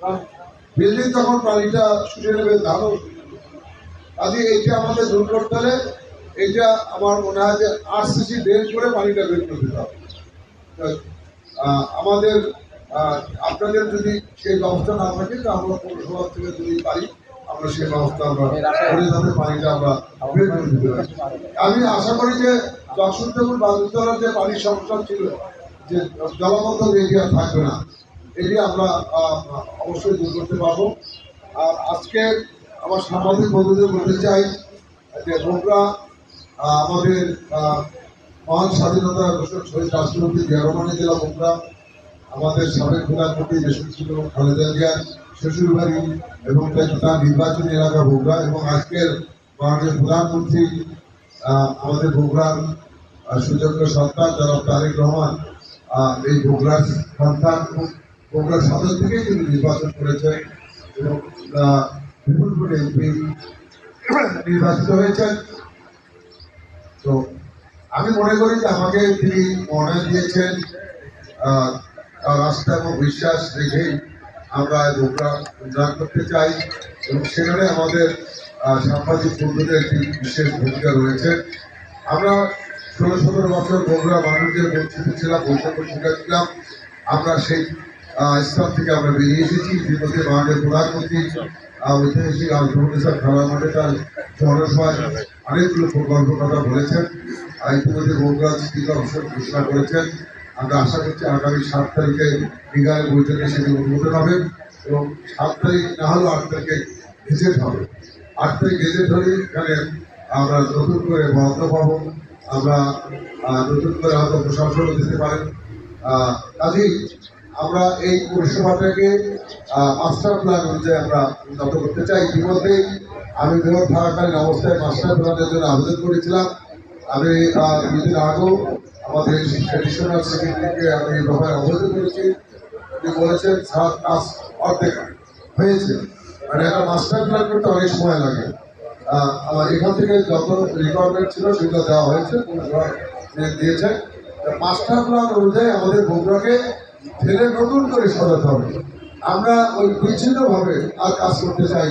কারণ বিল্ডিং যখন পানিটা শুষে নেবে ধানও, কাজে এইটা আমাদের দূর করতে হলে এটা আমার মনে হয় যে আরসিসি ড্রেন করে পানিটা বের করে দিতে হবে। আমাদের আপনাদের যদি সেই ব্যবস্থা না থাকে তো আমরা পৌরসভা থেকে যদি পারি আমরা সেই ব্যবস্থা আমরা করে যাতে পানিটা আমরা বের করে দিতে পারি। আমি আশা করি যে যশোর বালুতলার যে পানির সমস্যা ছিল, যে জলবদ্ধ এরিয়া থাকবে না, এটি আমরা অবশ্যই দূর করতে পারবো। আর আজকে আমার সাংবাদিক বন্ধুদের বলতে চাই যে বগুড়া আমাদের মহান স্বাধীনতা ঘোষক শহীদ রাষ্ট্রপতি জিয়া রহমানের জেলা বগুড়া, আমাদের সাবেক প্রধানমন্ত্রী দেশের ছিল খালেদা জিয়ার শ্বশুরবাড়ি এবং তার নির্বাচনী এলাকা বগুড়া, এবং আজকের মাননীয় প্রধানমন্ত্রী আমাদের বগুড়ার সুযোগ্য সন্তান যারা তারেক রহমান এই বগুড়ার সন্তান, বগুড়ার সদর থেকেই তিনি নির্বাচন করেছেন এবং বিপুল করে এমপি নির্বাচিত হয়েছেন। তো আমি মনে করি যে আমাকে তিনি মনোনয়ন দিয়েছেন তার আস্থা এবং বিশ্বাস রেখেই আমরা বগুড়া উন্নয়ন করতে চাই, এবং সেখানে আমাদের সাংবাদিক বন্ধুদের একটি বিশেষ ভূমিকা রয়েছে। আমরা 16-17 বছর বগুড়া মানুষদের বঞ্চিত ছিলাম, বৈষম্য শিকার ছিলাম। আমরা সেই স্থান থেকে আমরা বেরিয়ে এসেছি। ইতিমধ্যে মাননীয় প্রধানমন্ত্রী ঐতিহাসিক আলমুনিসার খেলার মাঠে তার জনসভায় অনেকগুলো প্রকল্পের কথা বলেছেন। ইতিমধ্যে বগুড়া সিটি কর্পোরেশন ঘোষণা করেছেন। আমরা আশা করছি আগামী 7 তারিখে বিকালের বৈঠকে সেটি উদ্বোধন হবে, এবং 7 তারিখ না হলেও 8 তারিখে গেজেট হবে। 8 তারিখ গেজেট হলে এখানে আমরা নতুন করে বরাদ্দ পাবো, আমরা নতুন করে হয়তো প্রশাসনও দিতে পারেন। কাজেই আমরা এই পরিষেবাটাকে মাস্টার প্ল্যান অনুযায়ী আমরা উন্নত করতে চাই। ইতিমধ্যেই আমি মেয়র থাকাকালীন অবস্থায় মাস্টার প্ল্যানের জন্য আবেদন করেছিলাম। আমি দুদিন আগেও আমাদের এডিশনাল সেক্রেটারিকে আমি এই ব্যাপারে অবহিত করেছি। তিনি বলেছেন স্যার কাজ অর্ধেক হয়েছে, মানে একটা মাস্টার প্ল্যান করতে অনেক সময় লাগে। আমার এখান থেকে যত রিকোয়ারমেন্ট ছিল সেগুলো দেওয়া হয়েছে, দিয়েছে। মাস্টার প্ল্যান অনুযায়ী আমাদের বগুড়াকে ফেলে নতুন করে সাজাতে হবে। আমরা ওই বিচ্ছিন্নভাবে আর কাজ করতে চাই।